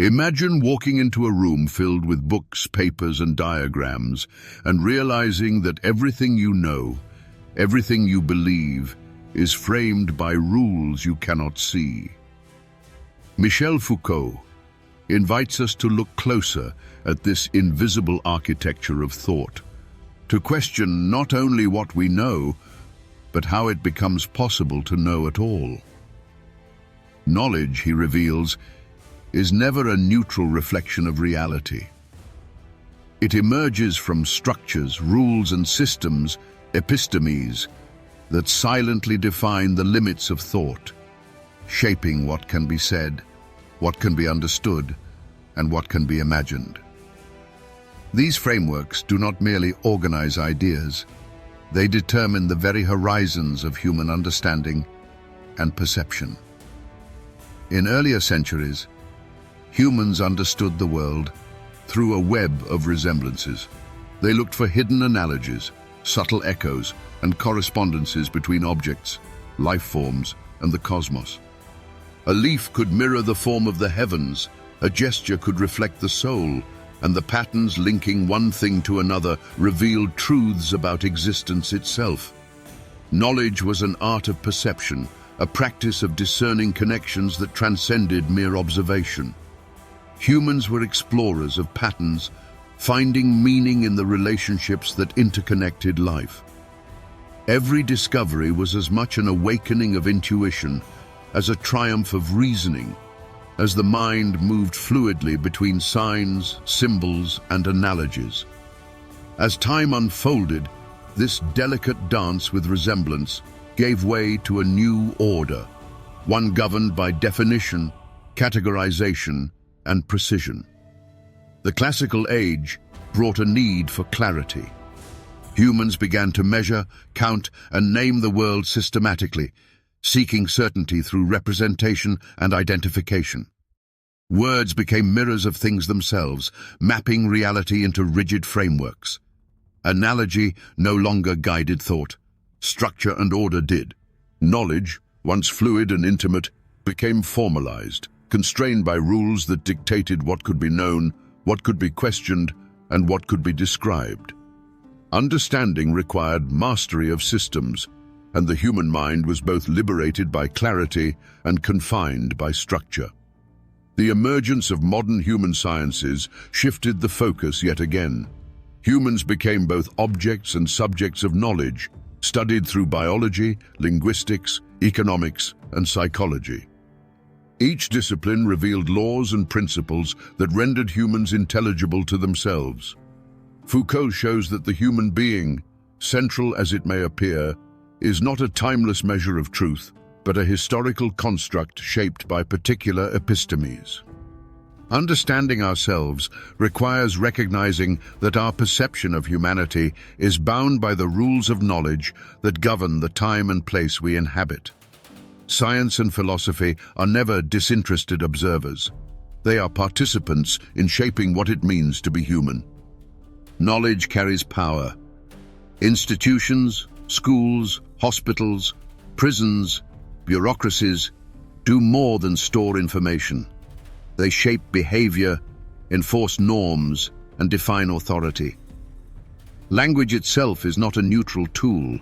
Imagine walking into a room filled with books, papers, and diagrams, and realizing that everything you know, everything you believe, is framed by rules you cannot see. Michel Foucault invites us to look closer at this invisible architecture of thought, to question not only what we know, but how it becomes possible to know at all. Knowledge, he reveals, is never a neutral reflection of reality. It emerges from structures, rules, and systems, epistemes, that silently define the limits of thought, shaping what can be said, what can be understood, and what can be imagined. These frameworks do not merely organize ideas, they determine the very horizons of human understanding and perception. In earlier centuries, humans understood the world through a web of resemblances. They looked for hidden analogies, subtle echoes, and correspondences between objects, life forms, and the cosmos. A leaf could mirror the form of the heavens, a gesture could reflect the soul, and the patterns linking one thing to another revealed truths about existence itself. Knowledge was an art of perception, a practice of discerning connections that transcended mere observation. Humans were explorers of patterns, finding meaning in the relationships that interconnected life. Every discovery was as much an awakening of intuition as a triumph of reasoning, as the mind moved fluidly between signs, symbols, and analogies. As time unfolded, this delicate dance with resemblance gave way to a new order, one governed by definition, categorization, and precision. The classical age brought a need for clarity. Humans began to measure, count, and name the world systematically, seeking certainty through representation and identification. Words became mirrors of things themselves, mapping reality into rigid frameworks. Analogy no longer guided thought. Structure and order did. Knowledge, once fluid and intimate, became formalized, constrained by rules that dictated what could be known, what could be questioned, and what could be described. Understanding required mastery of systems, and the human mind was both liberated by clarity and confined by structure. The emergence of modern human sciences shifted the focus yet again. Humans became both objects and subjects of knowledge, studied through biology, linguistics, economics, and psychology. Each discipline revealed laws and principles that rendered humans intelligible to themselves. Foucault shows that the human being, central as it may appear, is not a timeless measure of truth, but a historical construct shaped by particular epistemes. Understanding ourselves requires recognizing that our perception of humanity is bound by the rules of knowledge that govern the time and place we inhabit. Science and philosophy are never disinterested observers. They are participants in shaping what it means to be human. Knowledge carries power. Institutions, schools, hospitals, prisons, bureaucracies do more than store information. They shape behavior, enforce norms, and define authority. Language itself is not a neutral tool,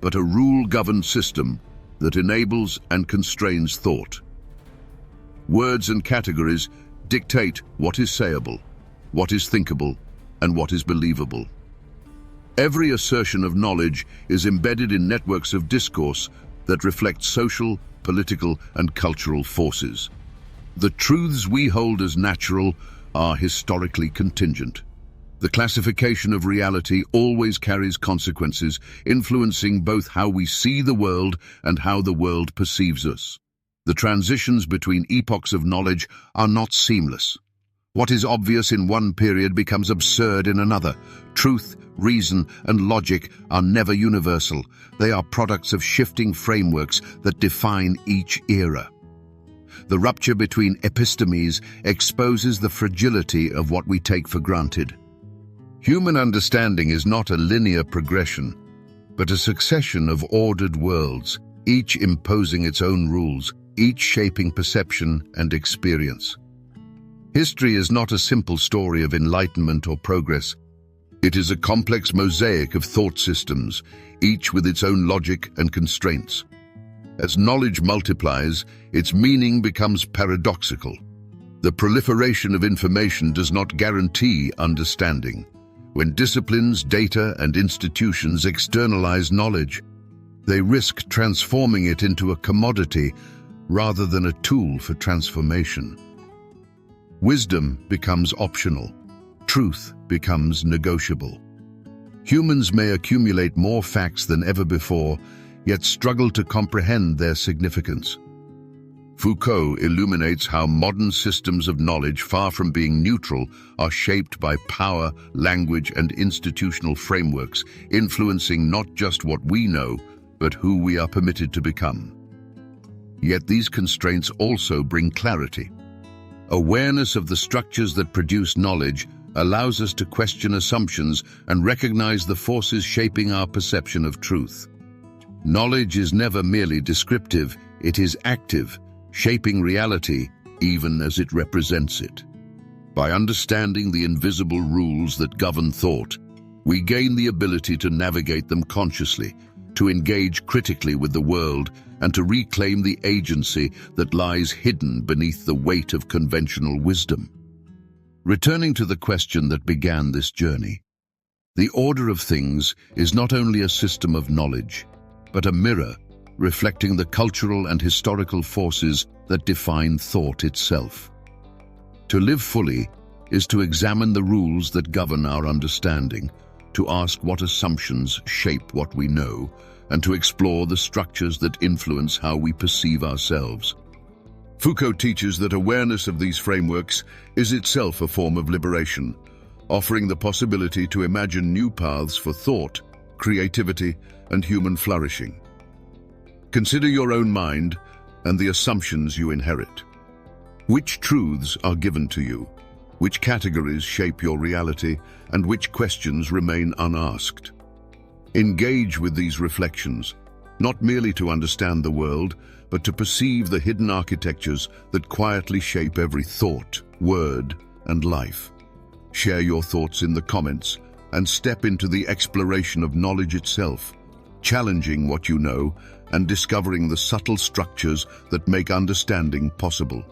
but a rule-governed system that enables and constrains thought. Words and categories dictate what is sayable, what is thinkable, and what is believable. Every assertion of knowledge is embedded in networks of discourse that reflect social, political, and cultural forces. The truths we hold as natural are historically contingent. The classification of reality always carries consequences, influencing both how we see the world and how the world perceives us. The transitions between epochs of knowledge are not seamless. What is obvious in one period becomes absurd in another. Truth, reason, and logic are never universal. They are products of shifting frameworks that define each era. The rupture between epistemes exposes the fragility of what we take for granted. Human understanding is not a linear progression, but a succession of ordered worlds, each imposing its own rules, each shaping perception and experience. History is not a simple story of enlightenment or progress. It is a complex mosaic of thought systems, each with its own logic and constraints. As knowledge multiplies, its meaning becomes paradoxical. The proliferation of information does not guarantee understanding. When disciplines, data, and institutions externalize knowledge, they risk transforming it into a commodity rather than a tool for transformation. Wisdom becomes optional. Truth becomes negotiable. Humans may accumulate more facts than ever before, yet struggle to comprehend their significance. Foucault illuminates how modern systems of knowledge, far from being neutral, are shaped by power, language, and institutional frameworks, influencing not just what we know, but who we are permitted to become. Yet these constraints also bring clarity. Awareness of the structures that produce knowledge allows us to question assumptions and recognize the forces shaping our perception of truth. Knowledge is never merely descriptive, it is active, shaping reality even as it represents it. By understanding the invisible rules that govern thought, we gain the ability to navigate them consciously, to engage critically with the world, and to reclaim the agency that lies hidden beneath the weight of conventional wisdom. Returning to the question that began this journey, the order of things is not only a system of knowledge, but a mirror reflecting the cultural and historical forces that define thought itself. To live fully is to examine the rules that govern our understanding, to ask what assumptions shape what we know, and to explore the structures that influence how we perceive ourselves. Foucault teaches that awareness of these frameworks is itself a form of liberation, offering the possibility to imagine new paths for thought, creativity, and human flourishing. Consider your own mind and the assumptions you inherit. Which truths are given to you? Which categories shape your reality, and which questions remain unasked? Engage with these reflections, not merely to understand the world, but to perceive the hidden architectures that quietly shape every thought, word, and life. Share your thoughts in the comments and step into the exploration of knowledge itself, challenging what you know and discovering the subtle structures that make understanding possible.